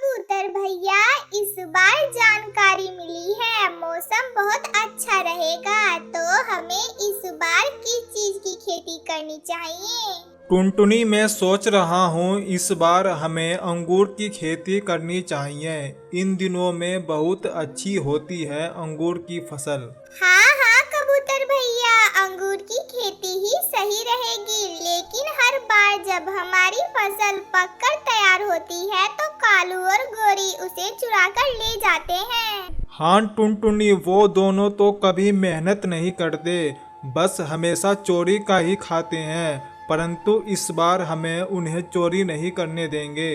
कबूतर भैया, इस बार जानकारी मिली है मौसम बहुत अच्छा रहेगा, तो हमें इस बार किस चीज की खेती करनी चाहिए? टुनटुनी मैं सोच रहा हूँ इस बार हमें अंगूर की खेती करनी चाहिए। इन दिनों में बहुत अच्छी होती है अंगूर की फसल। हाँ हाँ कबूतर भैया, अंगूर की खेती ही सही रहेगी, लेकिन हर बार जब हमारी फसल पककर तैयार होती है तो कालू और गोरी उसे चुरा कर ले जाते हैं। हाँ टुनटुनी, वो दोनों तो कभी मेहनत नहीं करते, बस हमेशा चोरी का ही खाते हैं। परंतु इस बार हमें उन्हें चोरी नहीं करने देंगे।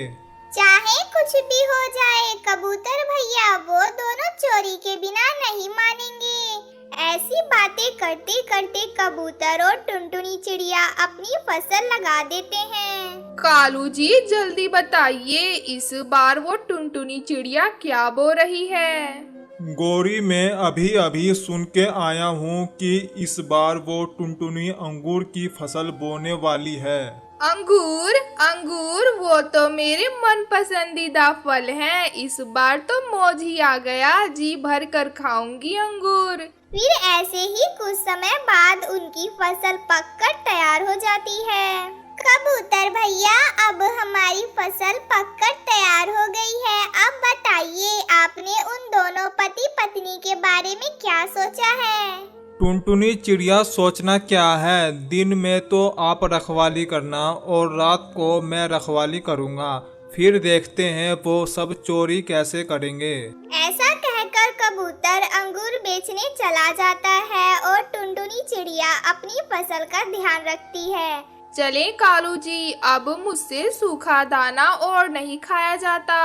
चाहे कुछ भी हो जाए कबूतर भैया, वो दोनों चोरी के बिना नहीं मानेंगे। ऐसी बातें करते करते कबूतर और टुनटुनी चिड़िया अपनी फसल लगा देते हैं। कालू जी जल्दी बताइए, इस बार वो टुनटुनी चिड़िया क्या बो रही है? गोरी मैं अभी अभी सुन के आया हूँ कि इस बार वो टुनटुनी अंगूर की फसल बोने वाली है। अंगूर अंगूर, वो तो मेरे मन पसंदीदा फल हैं। इस बार तो मौज ही आ गया, जी भर कर खाऊंगी अंगूर। फिर ऐसे ही कुछ समय बाद उनकी फसल पककर तैयार हो जाती है। कबूतर भैया, अब हमारी फसल पककर तैयार हो गई है। अब बताइए, आपने उन दोनों पति पत्नी के बारे में क्या सोचा है? टुनटुनी चिड़िया, सोचना क्या है, दिन में तो आप रखवाली करना और रात को मैं रखवाली करूँगा। फिर देखते हैं वो सब चोरी कैसे करेंगे। ऐसा कहकर कबूतर अंगूर बेचने चला जाता है और टुनटुनी चिड़िया अपनी फसल का ध्यान रखती है। चले कालू जी, अब मुझसे सूखा दाना और नहीं खाया जाता।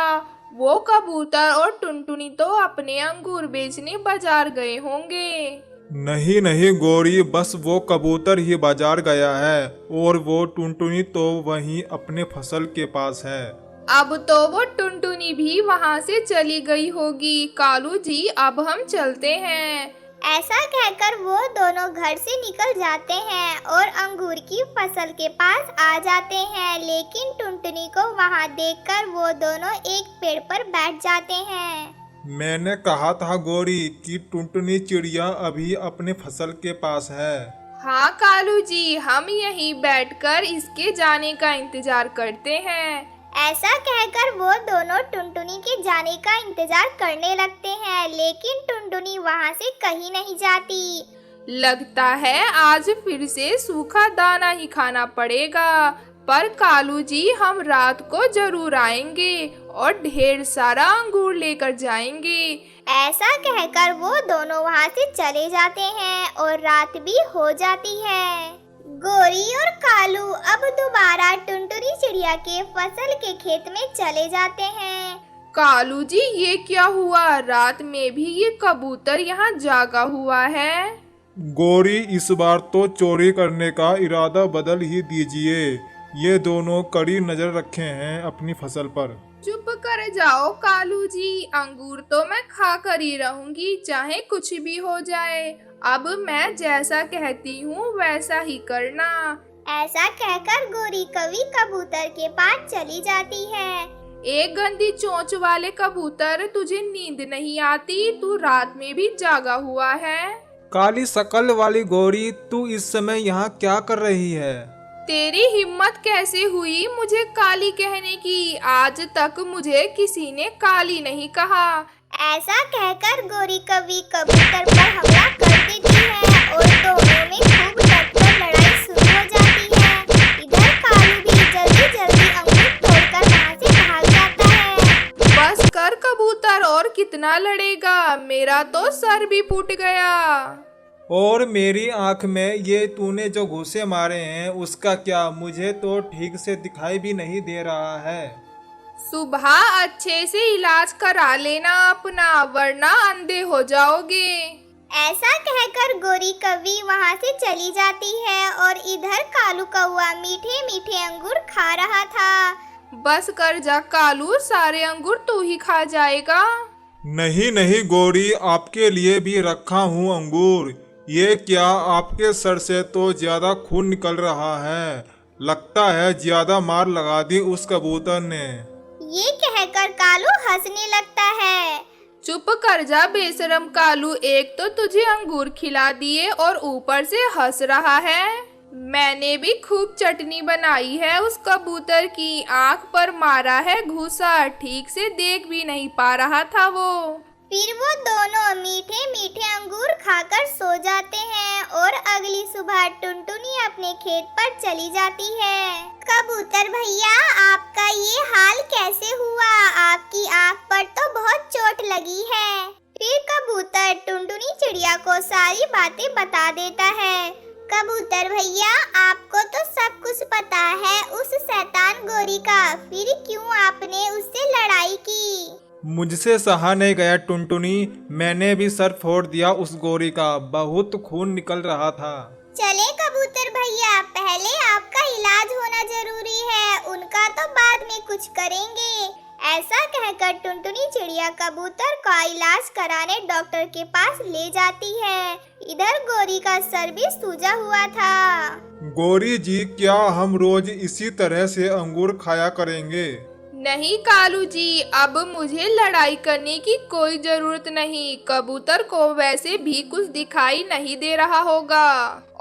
वो कबूतर और टुनटुनी तो अपने अंगूर बेचने बाजार गए होंगे। नहीं नहीं गोरी, बस वो कबूतर ही बाजार गया है और वो टुनटुनी तो वहीं अपने फसल के पास है। अब तो वो टुनटुनी भी वहाँ से चली गई होगी। कालू जी, अब हम चलते हैं। ऐसा कहकर वो दोनों घर से निकल जाते हैं और अंगूर की फसल के पास आ जाते हैं, लेकिन टुनटुनी को वहाँ देखकर वो दोनों एक पेड़ पर बैठ जाते हैं। मैंने कहा था गोरी कि टुनटुनी चिड़िया अभी अपने फसल के पास है। हाँ कालू जी, हम यहीं बैठकर इसके जाने का इंतजार करते हैं। ऐसा कहकर वो दोनों टुनटुनी के जाने का इंतजार करने लगते हैं, लेकिन टुनटुनी वहाँ से कहीं नहीं जाती। लगता है आज फिर से सूखा दाना ही खाना पड़ेगा। पर कालू जी, हम रात को जरूर आएंगे और ढेर सारा अंगूर लेकर जाएंगे। ऐसा कहकर वो दोनों वहाँ से चले जाते हैं और रात भी हो जाती है। गोरी और कालू अब दोबारा टुनटुनी चिड़िया के फसल के खेत में चले जाते हैं। कालू जी, ये क्या हुआ? रात में भी ये कबूतर यहाँ जागा हुआ है। गोरी, इस बार तो चोरी करने का इरादा बदल ही दीजिए। ये दोनों कड़ी नजर रखे हैं अपनी फसल पर। चुप कर जाओ कालू जी, अंगूर तो मैं खा कर ही रहूंगी, चाहे कुछ भी हो जाए। अब मैं जैसा कहती हूँ वैसा ही करना। ऐसा कहकर गोरी कवि कबूतर के पास चली जाती है। एक गंदी चोंच वाले कबूतर, तुझे नींद नहीं आती? तू रात में भी जागा हुआ है। काली शकल वाली गोरी, तू इस समय यहाँ क्या कर रही है? तेरी हिम्मत कैसे हुई मुझे काली कहने की? आज तक मुझे किसी ने काली नहीं कहा। ऐसा कहकर गोरी कवि कबूतर पर हमला कर देती है और दोनों में खूब डटकर लड़ाई शुरू हो जाती है। इधर कालू भी जल्दी जल्दी अंगूर तोड़कर वहाँ से भाग जाता है। बस कर कबूतर, और कितना लड़ेगा? मेरा तो सर भी फूट गया। और मेरी आंख में ये तूने जो घूंसे मारे हैं उसका क्या? मुझे तो ठीक से दिखाई भी नहीं दे रहा है। सुबह अच्छे से इलाज करा लेना अपना, वरना अंधे हो जाओगे। ऐसा कहकर गोरी कवि वहाँ से चली जाती है और इधर कालू कौआ मीठे मीठे अंगूर खा रहा था। बस कर जा कालू, सारे अंगूर तू ही खा जाएगा। नहीं नहीं गोरी, आपके लिए भी रखा हूँ अंगूर। ये क्या, आपके सर से तो ज्यादा खून निकल रहा है। लगता है ज्यादा मार लगा दी उस कबूतर ने। ये कहकर कालू हंसने लगता है। चुप कर जा बेशरम कालू, एक तो तुझे अंगूर खिला दिए और ऊपर से हंस रहा है। मैंने भी खूब चटनी बनाई है उस कबूतर की, आंख पर मारा है घूसा, ठीक से देख भी नहीं पा रहा था वो। फिर वो दोनों मीठे मीठे अंगूर खाकर सो जाते हैं और अगली सुबह टुनटुनी अपने खेत पर चली जाती है। कबूतर भैया, आपका ये हाल कैसे हुआ? आपकी आँख पर तो बहुत चोट लगी है। फिर कबूतर टुनटुनी चिड़िया को सारी बातें बता देता है। कबूतर भैया, आपको तो सब कुछ पता है उस शैतान गोरी का, फिर क्यों आपने उससे लड़ाई की? मुझसे सहा नहीं गया टुनटुनी, मैंने भी सर फोड़ दिया उस गोरी का, बहुत खून निकल रहा था। चले कबूतर भैया, पहले आपका इलाज होना जरूरी है, उनका तो बाद में कुछ करेंगे। ऐसा कहकर टुनटुनी चिड़िया कबूतर का इलाज कराने डॉक्टर के पास ले जाती है। इधर गोरी का सर भी सूजा हुआ था। गोरी जी, क्या हम रोज इसी तरह से अंगूर खाया करेंगे? नहीं कालू जी, अब मुझे लड़ाई करने की कोई जरूरत नहीं। कबूतर को वैसे भी कुछ दिखाई नहीं दे रहा होगा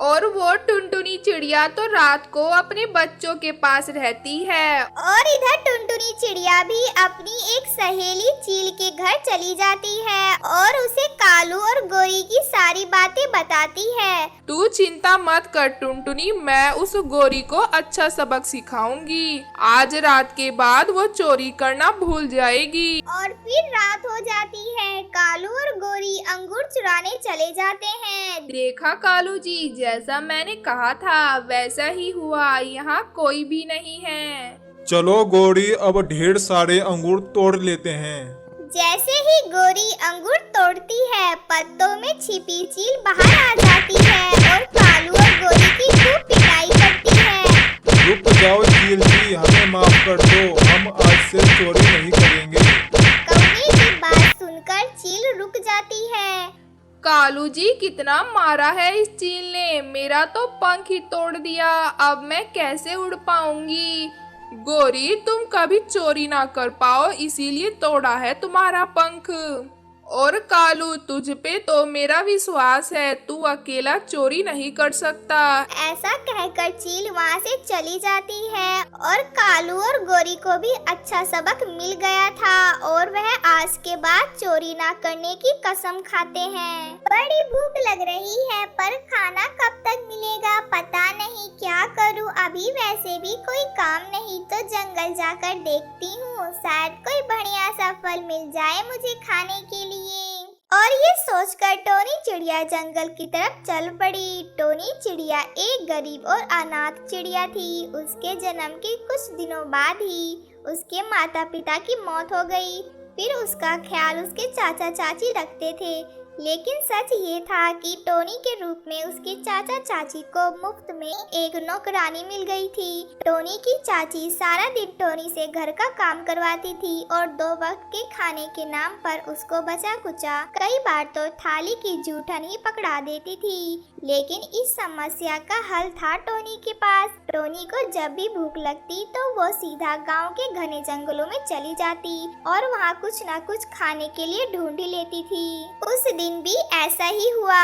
और वो टुनटुनी चिड़िया तो रात को अपने बच्चों के पास रहती है। और इधर टुनटुनी चिड़िया भी अपनी एक सहेली चील के घर चली जाती है और उसे कालू और गोरी की सारी बातें बताती है। तू चिंता मत कर टुनटुनी, मैं उस गोरी को अच्छा सबक सिखाऊंगी। आज रात के बाद वो चोरी करना भूल जाएगी। और फिर रात हो जाती है। कालू और गोरी अंगूर चुराने चले जाते हैं। देखा कालू जी, जैसा मैंने कहा था वैसा ही हुआ, यहाँ कोई भी नहीं है। चलो गोरी, अब ढेर सारे अंगूर तोड़ लेते हैं। जैसे ही गोरी अंगूर तोड़ती है, पत्तों में छिपी चील बाहर आ जाती है और कालू और गोरी की खूब पिटाई करती है। रुक जाओ चील जी, हमें माफ कर दो, हम आज से चोरी नहीं करेंगे। कौवे की बात सुनकर चील रुक जाती है। कालू जी, कितना मारा है इस चील ने, मेरा तो पंख ही तोड़ दिया, अब मैं कैसे उड़ पाऊंगी। गोरी, तुम कभी चोरी ना कर पाओ इसीलिए तोड़ा है तुम्हारा पंख। और कालू, तुझ पे तो मेरा विश्वास है, तू अकेला चोरी नहीं कर सकता। ऐसा कहकर चील वहाँ से चली जाती है और कालू और गोरी को भी अच्छा सबक मिल गया था और वह आज के बाद चोरी ना करने की कसम खाते हैं। बड़ी भूख लग रही है पर खाना कब तक मिलेगा पता नहीं, क्या करूँ अभी, वैसे भी कोई काम नहीं तो जंगल जाकर देखती हूँ, शायद कोई बढ़िया सा फल मिल जाए मुझे खाने के लिए। और ये सोचकर टोनी चिड़िया जंगल की तरफ चल पड़ी। टोनी चिड़िया एक गरीब और अनाथ चिड़िया थी। उसके जन्म के कुछ दिनों बाद ही उसके माता पिता की मौत हो गई। फिर उसका ख्याल उसके चाचा चाची रखते थे, लेकिन सच ये था कि टोनी के रूप में उसके चाचा चाची को मुफ्त में एक नौकरानी मिल गई थी। टोनी की चाची सारा दिन टोनी से घर का काम करवाती थी और 2 वक्त के खाने के नाम पर उसको बचा कुचा कई बार तो थाली की जूठन ही पकड़ा देती थी। लेकिन इस समस्या का हल था टोनी के पास। टोनी को जब भी भूख लगती तो वो सीधा गांव के घने जंगलों में चली जाती और वहाँ कुछ न कुछ खाने के लिए ढूंढ लेती थी। उस दिन भी ऐसा ही हुआ।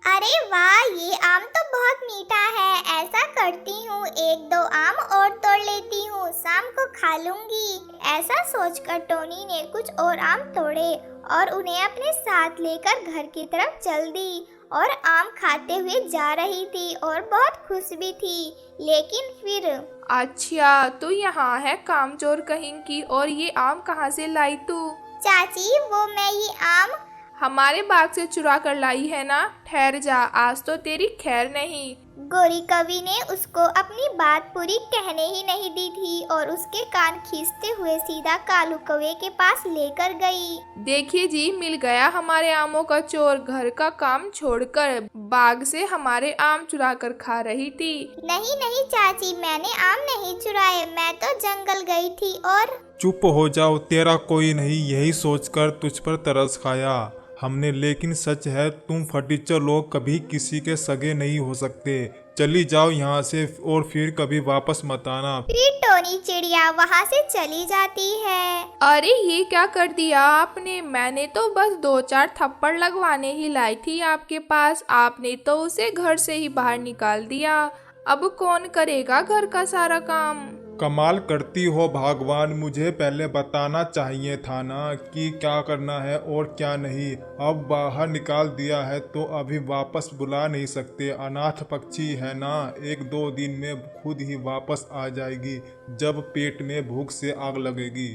अरे वाह, ये आम तो बहुत मीठा है, ऐसा करती हूँ 1-2 आम और तोड़ लेती हूँ, शाम को खा लूंगी। ऐसा सोचकर टोनी ने कुछ और आम तोड़े और उन्हें अपने साथ लेकर घर की तरफ चल दी और आम खाते हुए जा रही थी और बहुत खुश भी थी। लेकिन फिर अच्छा, तू यहाँ है कामचोर कहीं की, और ये आम कहाँ से लाई तू? चाची, वो मैं ये आम हमारे बाग से चुरा कर लाई है ना? ठहर जा, आज तो तेरी खैर नहीं। गोरी कवि ने उसको अपनी बात पूरी कहने ही नहीं दी थी और उसके कान खींचते हुए सीधा कालू कौवे के पास लेकर गई। देखिए जी, मिल गया हमारे आमों का चोर, घर का काम छोड़कर बाग से हमारे आम चुरा कर खा रही थी। नहीं नहीं चाची, मैंने आम नहीं चुराए, मैं तो जंगल गई थी। और चुप हो जाओ, तेरा कोई नहीं, यही सोचकर तुझ पर तरस खाया हमने। लेकिन सच है, तुम फटीचर लोग कभी किसी के सगे नहीं हो सकते। चली जाओ यहाँ से और फिर कभी वापस मत आना। फिर टोनी चिड़िया वहाँ से चली जाती है। अरे ये क्या कर दिया आपने? मैंने तो बस 2-4 थप्पड़ लगवाने ही लाई थी आपके पास, आपने तो उसे घर से ही बाहर निकाल दिया। अब कौन करेगा घर का सारा काम? कमाल करती हो भगवान, मुझे पहले बताना चाहिए था ना कि क्या करना है और क्या नहीं। अब बाहर निकाल दिया है तो अभी वापस बुला नहीं सकते। अनाथ पक्षी है ना, 1-2 दिन में खुद ही वापस आ जाएगी जब पेट में भूख से आग लगेगी।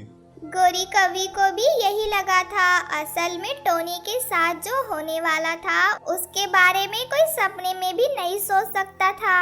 गोरी कवि को भी यही लगा था। असल में टोनी के साथ जो होने वाला था उसके बारे में कोई सपने में भी नहीं सोच सकता था।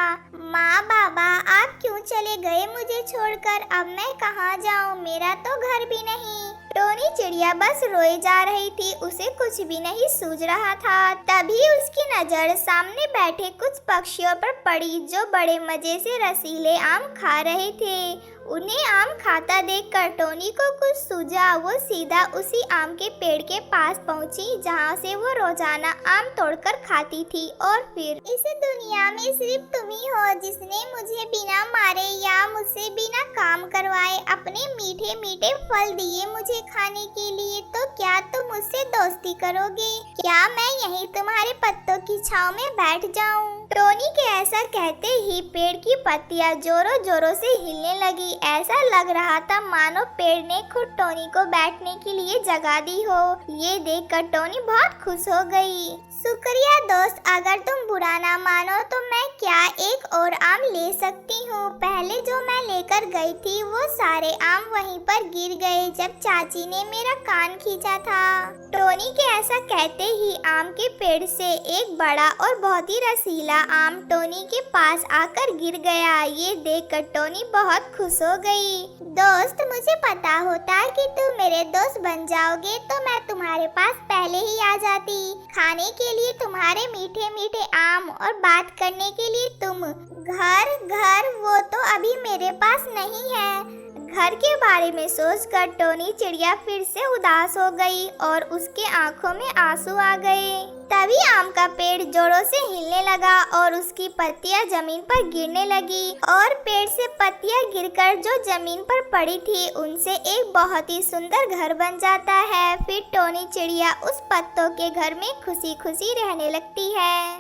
माँ बाबा आप क्यों चले गए मुझे छोड़कर? अब मैं कहाँ जाऊँ? मेरा तो घर भी नहीं। टोनी चिड़िया बस रोए जा रही थी, उसे कुछ भी नहीं सूझ रहा था। तभी उसकी नजर सामने बैठे कुछ पक्षियों पर पड़ी जो बड़े मजे से रसीले आम खा रहे थे। उन्हें आम खाता देखकर टोनी को कुछ सूझा। वो सीधा उसी आम के पेड़ के पास पहुंची जहां से वो रोजाना आम तोड़कर खाती थी। और फिर इस दुनिया में सिर्फ तुम ही हो जिसने मुझे बिना मारे या मुझसे बिना काम करवाए अपने मीठे मीठे फल दिए मुझे खाने के लिए। तो क्या तुम मुझसे दोस्ती करोगे? क्या मैं यहीं तुम्हारे पत्तों की छांव में बैठ जाऊं? टोनी के ऐसा कहते ही पेड़ की पत्तियां जोरों जोरों से हिलने लगी। ऐसा लग रहा था मानो पेड़ ने खुद टोनी को बैठने के लिए जगह दी हो। ये देखकर टोनी बहुत खुश हो गई। शुक्रिया दोस्त, अगर तुम बुरा ना मानो तो मैं क्या एक और आम ले सकती हूँ? पहले जो मैं लेकर गई थी वो सारे आम वहीं पर गिर गए जब चाची ने मेरा कान खींचा था। टोनी के ऐसा कहते ही आम के पेड़ से एक बड़ा और बहुत ही रसीला आम टोनी के पास आकर गिर गया। ये देखकर टोनी बहुत खुश हो गई। दोस्त, मुझे पता होता कि तुम मेरे दोस्त बन जाओगे तो मैं तुम्हारे पास पहले ही आ जाती। खाने के लिए तुम्हारे मीठे मीठे आम और बात करने के लिए तुम। घर वो तो अभी मेरे पास नहीं है। घर के बारे में सोचकर टोनी चिड़िया फिर से उदास हो गई और उसके आंखों में आंसू आ गए। तभी आम का पेड़ जोरों से हिलने लगा और उसकी पत्तियां जमीन पर गिरने लगी और पेड़ से पत्तियां गिरकर जो जमीन पर पड़ी थी उनसे एक बहुत ही सुंदर घर बन जाता है। फिर टोनी चिड़िया उस पत्तों के घर में खुशी खुशी रहने लगती है।